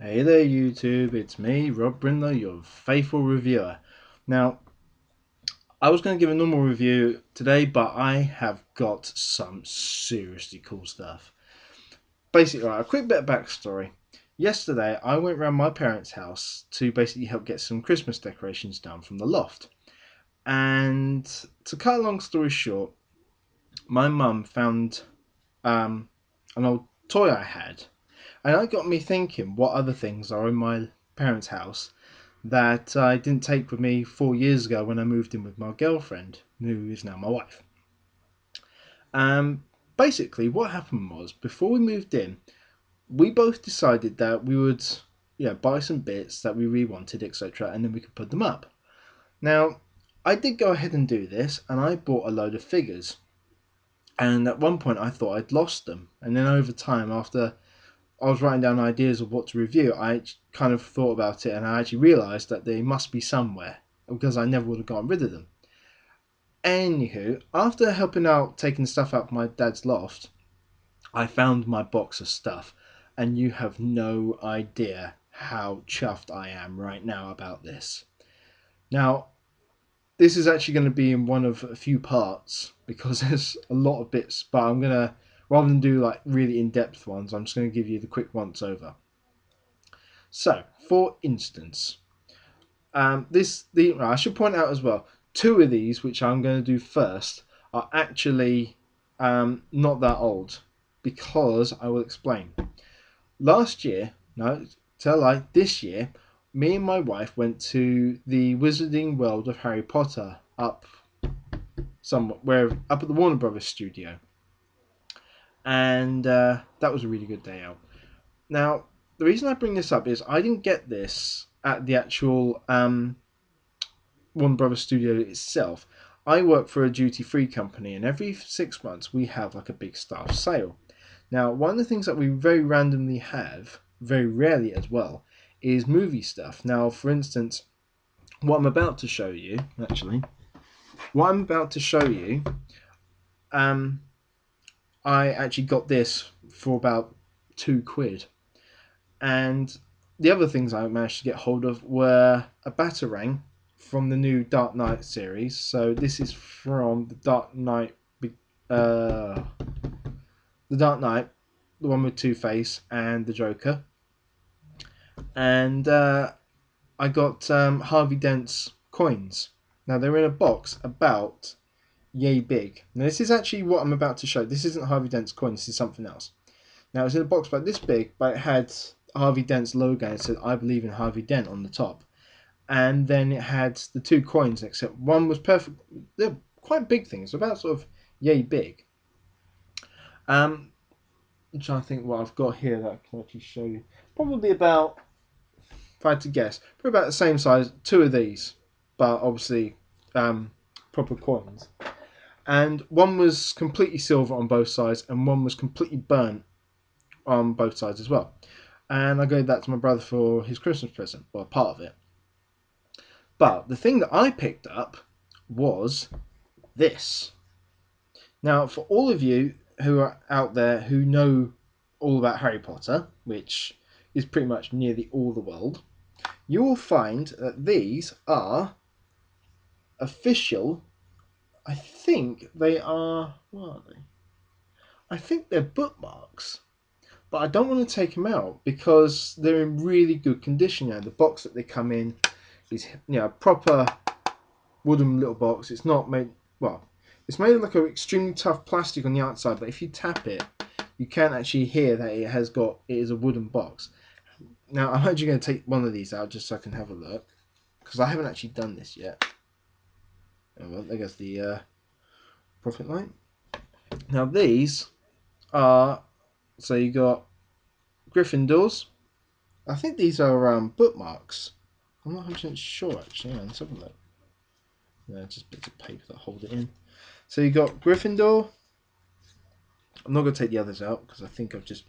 Hey there YouTube, it's me, Rob Brindler, your faithful reviewer. Now, I was going to give a normal review today, but I have got some seriously cool stuff. Basically, right, a quick bit of backstory. Yesterday, I went round my parents' house to basically help get some Christmas decorations done from the loft. And to cut a long story short, my mum found an old toy I had. And that got me thinking what other things are in my parents' house that I didn't take with me 4 years ago when I moved in with my girlfriend, who is now my wife. Um, Basically, what happened was before we moved in, we both decided that we would, buy some bits that we really wanted, etc., and then we could put them up. Now, I did go ahead and do this, and I bought a load of figures. And at one point, I thought I'd lost them, and then over time, after I was writing down ideas of what to review, I kind of thought about it and I actually realised that they must be somewhere because I never would have gotten rid of them. Anywho, after helping out taking stuff out of my dad's loft, I found my box of stuff, and you have no idea how chuffed I am right now about this. Now, this is actually going to be in one of a few parts because there's a lot of bits, but I'm going to, rather than do like really in-depth ones, I'm just going to give you the quick once over. So, for instance, I should point out as well, two of these, which I'm going to do first, are actually not that old, because I will explain. Last year, no, tell a lie, this year, me and my wife went to the Wizarding World of Harry Potter up at the Warner Brothers studio, and that was a really good day out. Now, the reason I bring this up is I didn't get this at the actual Warner Brothers studio itself. I work for a duty-free company, and every 6 months we have like a big staff sale. Now, one of the things that we very randomly have, very rarely as well, is movie stuff. Now, for instance, what I'm about to show you, I actually got this for about £2. And the other things I managed to get hold of were a Batarang from the new Dark Knight series. So this is from the Dark Knight, the one with Two-Face and the Joker. And I got Harvey Dent's coins. Now they're in a box about yay big. Now this is actually what I'm about to show. This isn't Harvey Dent's coin. This is something else. Now it's in a box about this big, but it had Harvey Dent's logo and it said "I believe in Harvey Dent" on the top. And then it had the two coins, except one was perfect. They're quite big things, about sort of yay big. I'm trying to think what I've got here that I can actually show you. Probably about, if I had to guess, probably about the same size. Two of these, but obviously proper coins. And one was completely silver on both sides, and one was completely burnt on both sides as well. And I gave that to my brother for his Christmas present, or part of it. But the thing that I picked up was this. Now, for all of you who are out there who know all about Harry Potter, which is pretty much nearly all the world, you will find that these are official. I think they are. What are they? I think they're bookmarks, but I don't want to take them out because they're in really good condition now. The box that they come in is, proper wooden little box. It's not made, well, it's made of like an extremely tough plastic on the outside, but if you tap it, you can actually hear that it is a wooden box. Now, I'm actually going to take one of these out just so I can have a look, because I haven't actually done this yet. Oh, well, I guess the profit light. Now, these are, so you got Gryffindors. I think these are bookmarks. I'm not 100% sure actually. Let's have a look. Yeah, just bits of paper that hold it in. So you got Gryffindor. I'm not going to take the others out because I think I've just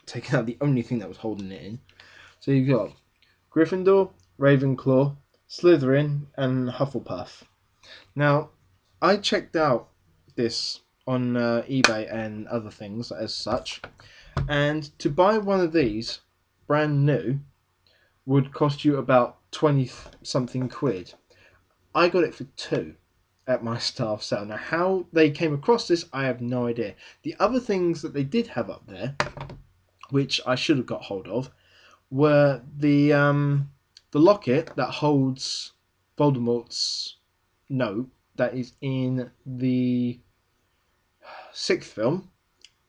taken out the only thing that was holding it in. So you got Gryffindor, Ravenclaw, Slytherin, and Hufflepuff. Now, I checked out this on eBay and other things as such, and to buy one of these brand new would cost you about 20 something quid. I got it for two at my staff sale. Now, how they came across this, I have no idea. The other things that they did have up there, which I should have got hold of, were the locket that holds Voldemort's note that is in the sixth film,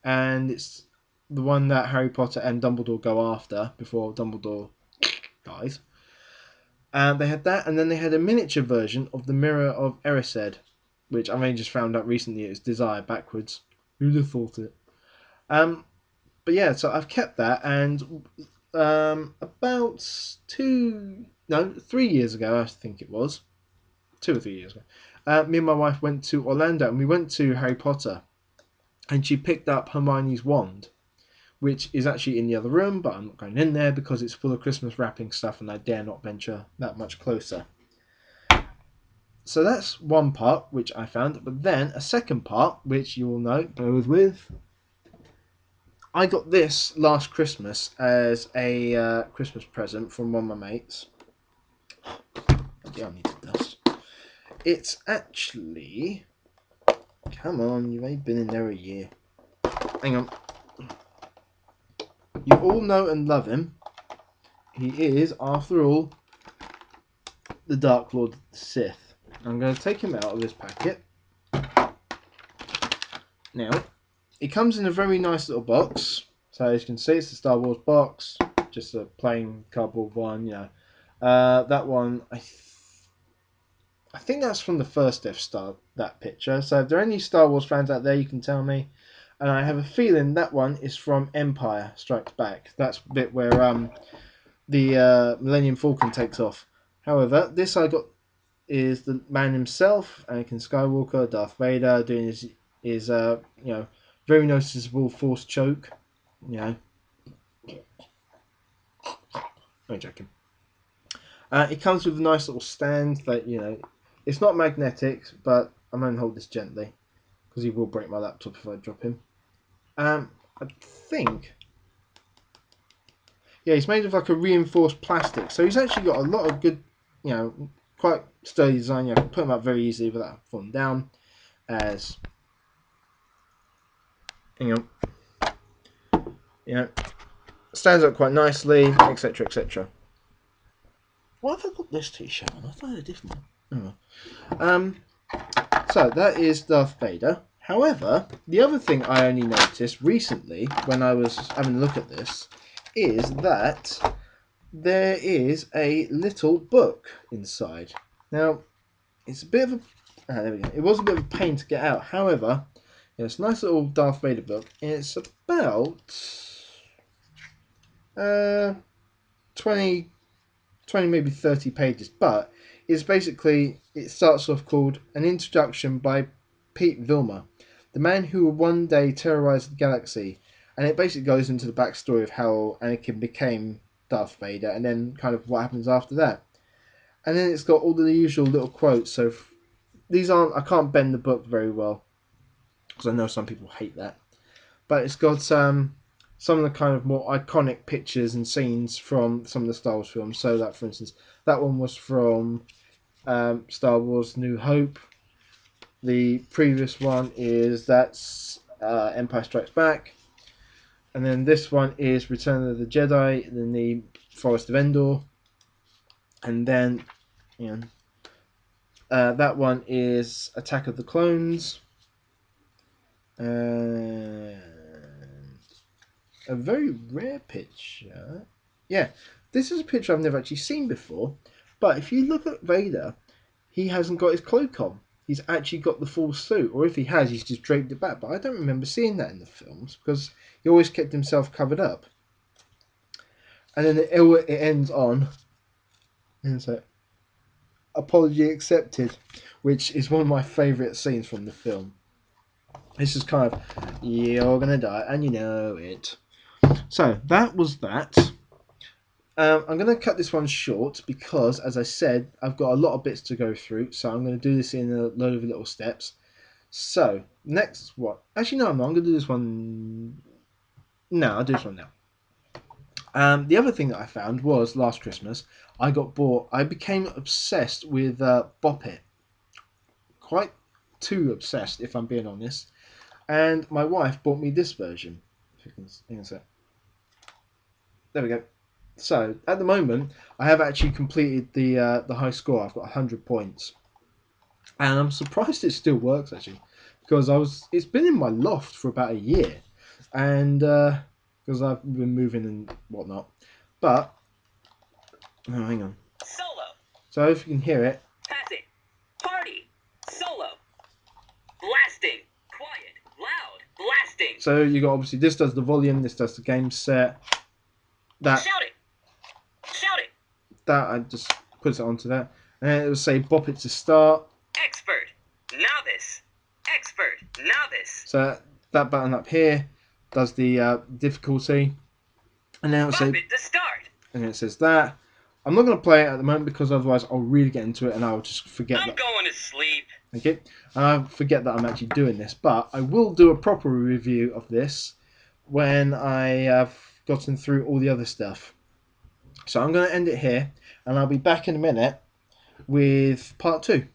and it's the one that Harry Potter and Dumbledore go after before Dumbledore dies. And they had that, and then they had a miniature version of the Mirror of Erised, which I only just found out recently it's Desire backwards. Who'd have thought it? But yeah, so I've kept that, and about 3 years ago, I think it was, 2 or 3 years ago, me and my wife went to Orlando, and we went to Harry Potter, and she picked up Hermione's wand, which is actually in the other room, but I'm not going in there because it's full of Christmas wrapping stuff and I dare not venture that much closer. So that's one part which I found, but then a second part, which you all know, bear with. I got this last Christmas as a Christmas present from one of my mates. Yeah, I need to dust. It's actually... Come on, you've only been in there a year. Hang on. You all know and love him. He is, after all, the Dark Lord Sith. I'm going to take him out of this packet. Now, it comes in a very nice little box. So as you can see, it's a Star Wars box. Just a plain cardboard one, you know. That one, I think that's from the first Death Star, that picture. So if there are any Star Wars fans out there, you can tell me. And I have a feeling that one is from Empire Strikes Back. That's the bit where the Millennium Falcon takes off. However, this I got is the man himself, Anakin Skywalker, Darth Vader, doing his very noticeable Force choke. You know, I'm joking. It comes with a nice little stand that, you know, it's not magnetic, but I'm going to hold this gently because he will break my laptop if I drop him. I think, yeah, he's made of like a reinforced plastic, so he's actually got a lot of good, you know, quite sturdy design. You can put him up very easily without falling down. As, hang on, you know, stands up quite nicely, etc., etc. Why have I got this t-shirt on? I thought I had a different one. Oh. So that is Darth Vader. However, the other thing I only noticed recently when I was having a look at this is that there is a little book inside. Now, it's a bit of a... there we go. It was a bit of a pain to get out. However, it's a nice little Darth Vader book. It's about 20, maybe 30 pages. But it's basically... It starts off called An Introduction by Pete Vilmer, the man who will one day terrorize the galaxy. And it basically goes into the backstory of how Anakin became Darth Vader and then kind of what happens after that. And then it's got all the usual little quotes. So these aren't... I can't bend the book very well because I know some people hate that. But it's got some of the kind of more iconic pictures and scenes from some of the Star Wars films. So that, for instance, that one was from Star Wars New Hope. The previous one is Empire Strikes Back. And then this one is Return of the Jedi, then the Forest of Endor. And then, you know, that one is Attack of the Clones. And a very rare picture. Yeah, this is a picture I've never actually seen before. But if you look at Vader, he hasn't got his cloak on. He's actually got the full suit. Or if he has, he's just draped it back. But I don't remember seeing that in the films because he always kept himself covered up. And then it ends on, and so, apology accepted, which is one of my favourite scenes from the film. This is kind of, you're going to die, and you know it. So, that was that. I'm going to cut this one short because, as I said, I've got a lot of bits to go through. So, I'm going to do this in a load of little steps. So, next one. Actually, no, I'm not. I'm going to do this one. No, I'll do this one now. The other thing that I found was last Christmas I became obsessed with Bop It. Quite too obsessed, if I'm being honest. And my wife bought me this version. If you can, hang on a sec. There we go. So at the moment, I have actually completed the high score. I've got 100 points, and I'm surprised it still works actually, because it's been in my loft for about a year, and because I've been moving and whatnot. But oh, hang on. Solo. So if you can hear it. Passing. Party. Solo. Blasting. Quiet. Loud. Blasting. So you got obviously this does the volume, this does the game set. That Shouting. Shouting. that I just puts it onto that, and it will say Bop It to start. Expert. Novice. Expert. Novice. So that button up here does the difficulty, and now it Bop it to start. and it says that. I'm not going to play it at the moment because otherwise I'll really get into it and I'll just forget. I'm going to sleep. Okay, and I forget that I'm actually doing this, but I will do a proper review of this when I have gotten through all the other stuff. So I'm going to end it here, and I'll be back in a minute with part 2.